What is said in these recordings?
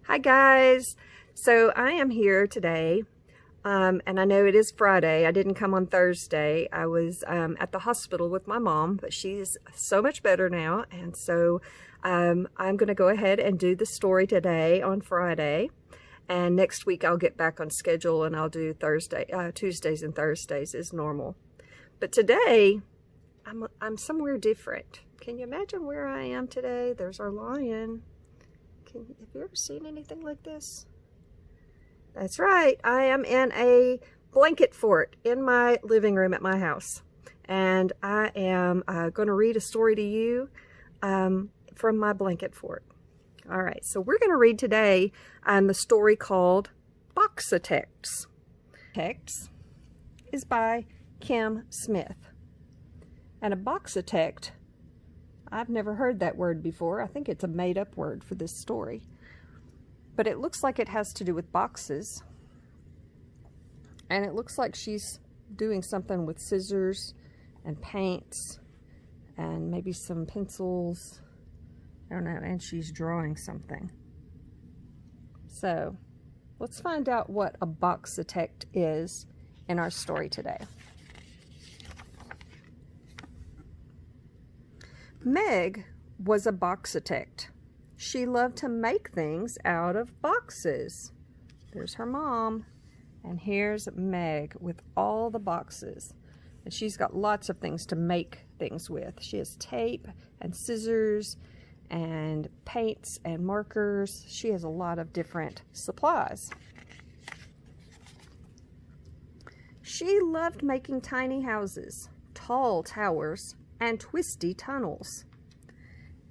Hi guys, so I am here today and I know it is Friday. I didn't come on Thursday. I was at the hospital with my mom, but she's so much better now, and so I'm going to go ahead and do the story today on Friday, and next week I'll get back on schedule and I'll do Tuesdays and Thursdays as normal. But today I'm somewhere different. Can you imagine where I am today? There's our lion. Have you ever seen anything like this? That's right. I am in a blanket fort in my living room at my house. And I am going to read a story to you from my blanket fort. All right, so we're going to read today the story called Boxatex. Text is by Kim Smith. And a boxatect, I've never heard that word before. I think it's a made-up word for this story. But it looks like it has to do with boxes. And it looks like she's doing something with scissors and paints and maybe some pencils. I don't know, and she's drawing something. So, let's find out what a boxatect is in our story today. Meg was a boxatect. She loved to make things out of boxes. There's her mom, and here's Meg with all the boxes. And she's got lots of things to make things with. She has tape and scissors and paints and markers. She has a lot of different supplies. She loved making tiny houses, tall towers, and twisty tunnels.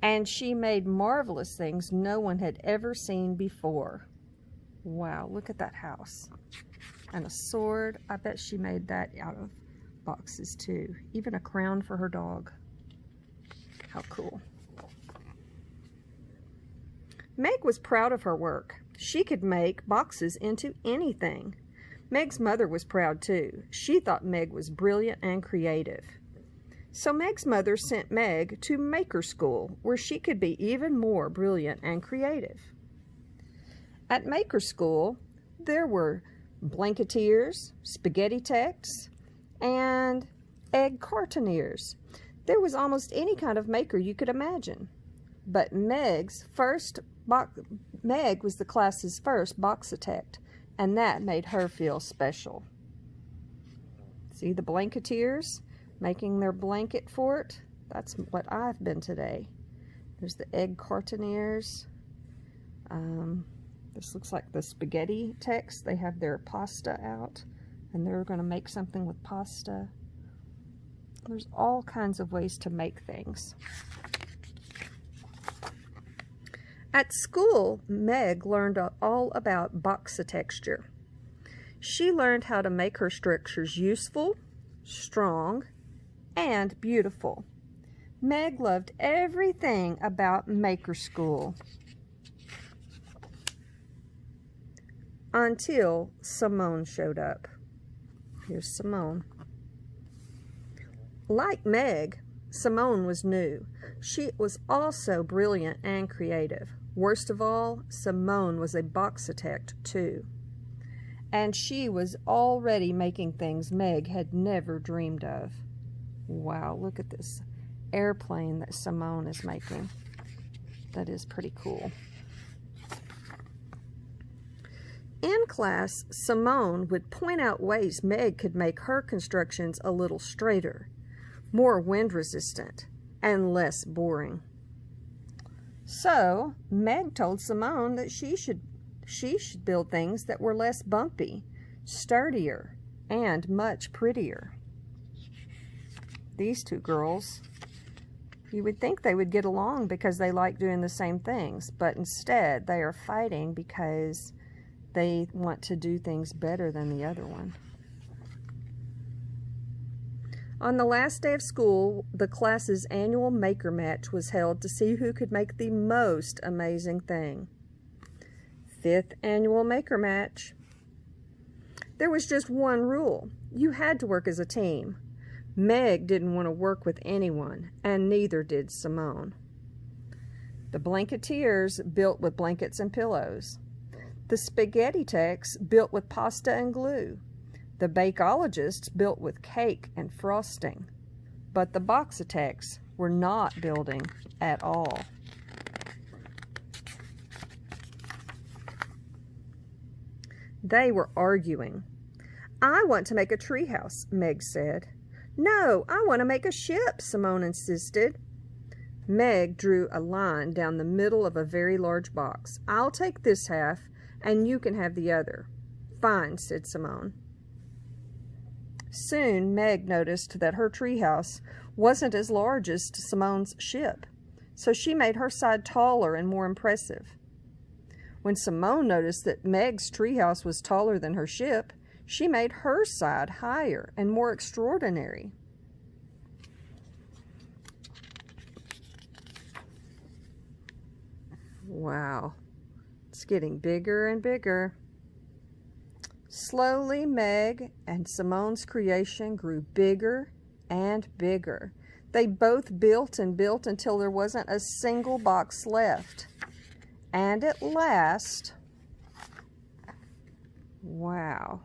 And she made marvelous things no one had ever seen before. Wow, look at that house. And a sword. I bet she made that out of boxes too. Even a crown for her dog. How cool. Meg was proud of her work. She could make boxes into anything. Meg's mother was proud too. She thought Meg was brilliant and creative. So Meg's mother sent Meg to maker school, where she could be even more brilliant and creative. At maker school, there were blanketeers, spaghetti techs, and egg cartoniers. There was almost any kind of maker you could imagine. But Meg was the class's first boxatect, and that made her feel special. See the blanketeers? Making their blanket fort. That's what I've been today. There's the egg cartoniers. This looks like the spaghetti techs. They have their pasta out, and they're going to make something with pasta. There's all kinds of ways to make things. At school, Meg learned all about boxatexture. She learned how to make her structures useful, strong, and beautiful. Meg loved everything about maker school. Until Simone showed up. Here's Simone. Like Meg, Simone was new. She was also brilliant and creative. Worst of all, Simone was a boxatect too. And she was already making things Meg had never dreamed of. Wow, look at this airplane that Simone is making. That is pretty cool. In class, Simone would point out ways Meg could make her constructions a little straighter, more wind resistant, and less boring. So, Meg told Simone that she should build things that were less bumpy, sturdier, and much prettier. These two girls, you would think they would get along because they like doing the same things, but instead they are fighting because they want to do things better than the other one. On the last day of school, the class's annual maker match was held to see who could make the most amazing thing. 5th annual maker match. There was just one rule. You had to work as a team. Meg didn't want to work with anyone, and neither did Simone. The blanketeers built with blankets and pillows. The spaghetti techs built with pasta and glue. The bakeologists built with cake and frosting. But the boxitechs were not building at all. They were arguing. "I want to make a treehouse," Meg said. "No, I want to make a ship," Simone insisted. Meg drew a line down the middle of a very large box. "I'll take this half, and you can have the other." "Fine," said Simone. Soon Meg noticed that her treehouse wasn't as large as Simone's ship, so she made her side taller and more impressive. When Simone noticed that Meg's treehouse was taller than her ship, she made her side higher and more extraordinary. Wow, it's getting bigger and bigger. Slowly, Meg and Simone's creation grew bigger and bigger. They both built and built until there wasn't a single box left. And at last, wow,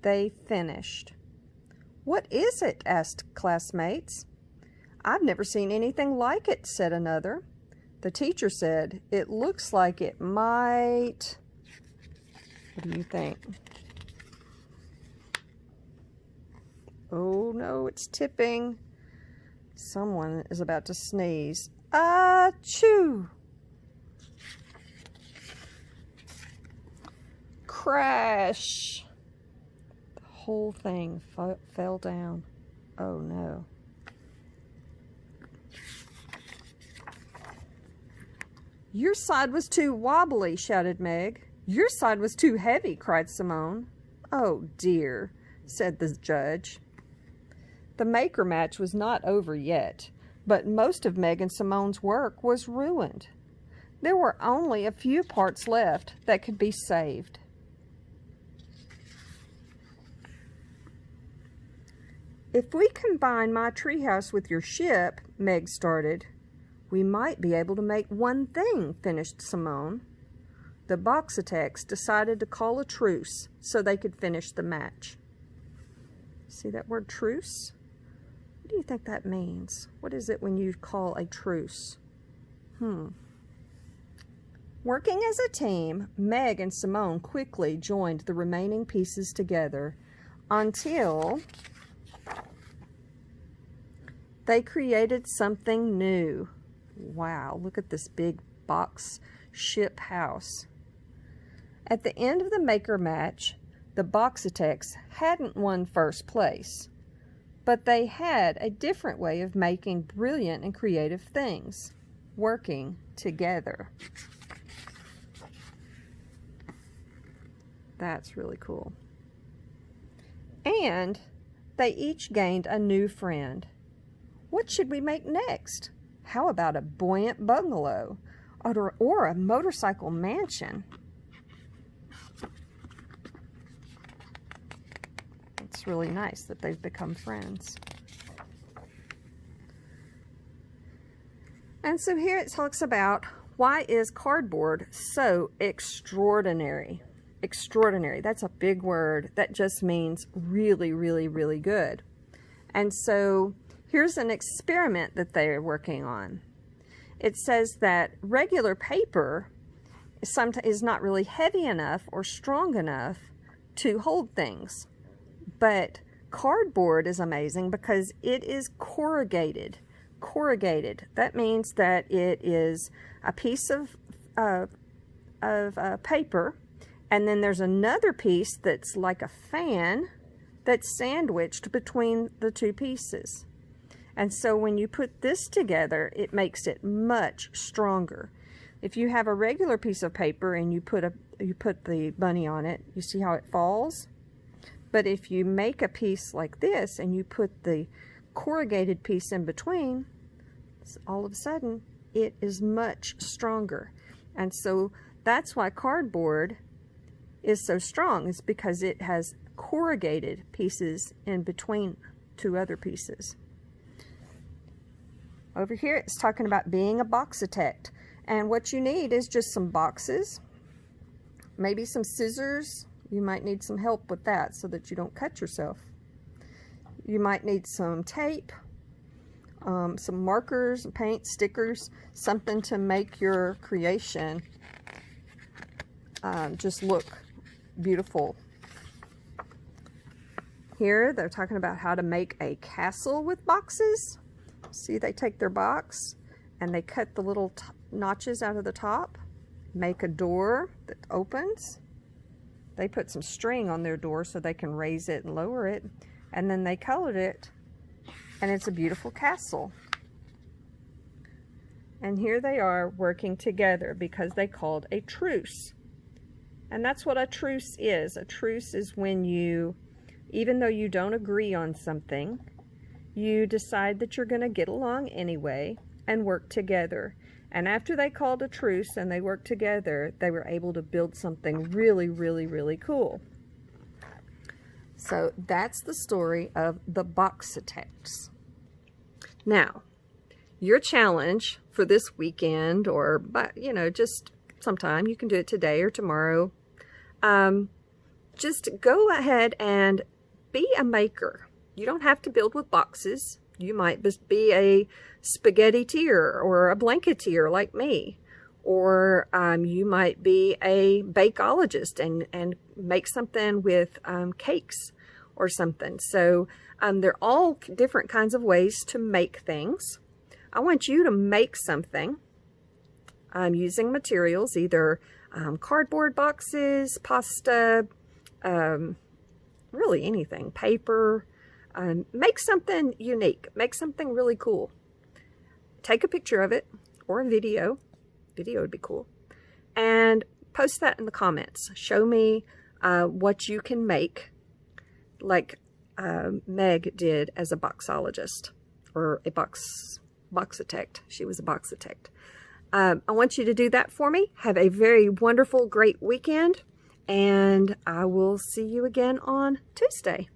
they finished. "What is it?" asked classmates. "I've never seen anything like it," said another. The teacher said, "It looks like it might..." What do you think? Oh no, it's tipping. Someone is about to sneeze. Achoo! Crash! The whole thing fell down. Oh no. "Your side was too wobbly," shouted Meg. "Your side was too heavy," cried Simone. "Oh dear," said the judge. The maker match was not over yet, but most of Meg and Simone's work was ruined. There were only a few parts left that could be saved. "If we combine my treehouse with your ship," Meg started. "We might be able to make one thing," finished Simone. The boxitechs decided to call a truce so they could finish the match. See that word truce? What do you think that means? What is it when you call a truce? Working as a team, Meg and Simone quickly joined the remaining pieces together until they created something new. Wow, look at this big box ship house. At the end of the maker match, the boxitechs hadn't won first place, but they had a different way of making brilliant and creative things, working together. That's really cool. And they each gained a new friend. What should we make next? How about a buoyant bungalow or a motorcycle mansion? It's really nice that they've become friends. And so here it talks about, why is cardboard so extraordinary? Extraordinary, that's a big word. That just means really, really, really good. And so here's an experiment that they are working on. It says that regular paper is not really heavy enough or strong enough to hold things. But cardboard is amazing because it is corrugated. Corrugated. That means that it is a piece of paper, and then there's another piece that's like a fan that's sandwiched between the two pieces. And so when you put this together, it makes it much stronger. If you have a regular piece of paper and you put the bunny on it, you see how it falls? But if you make a piece like this and you put the corrugated piece in between, all of a sudden it is much stronger. And so that's why cardboard is so strong. It's because it has corrugated pieces in between two other pieces. Over here it's talking about being a boxitect. And what you need is just some boxes, maybe some scissors. You might need some help with that so that you don't cut yourself. You might need some tape, some markers, paint, stickers, something to make your creation just look beautiful. Here they're talking about how to make a castle with boxes. See, they take their box and they cut the little notches out of the top, make a door that opens. They put some string on their door so they can raise it and lower it, and then they colored it, and it's a beautiful castle. And here they are working together because they called a truce. And that's what a truce is. A truce is when you, even though you don't agree on something, you decide that you're going to get along anyway and work together. And after they called a truce and they worked together, they were able to build something really, really, really cool. So that's the story of the Boxitects. Now, your challenge for this weekend, or, you know, just sometime, you can do it today or tomorrow, just go ahead and be a maker. You don't have to build with boxes. You might just be a spaghetti-teer or a blanketeer like me. Or you might be a bakeologist and make something with cakes or something. So they're all different kinds of ways to make things. I want you to make something using materials, either cardboard boxes, pasta, really anything, paper. Make something unique. Make something really cool. Take a picture of it or a video. Video would be cool. And post that in the comments. Show me what you can make, like Meg did as a boxologist, or a boxitect. She was a boxitect. I want you to do that for me. Have a very wonderful, great weekend, and I will see you again on Tuesday.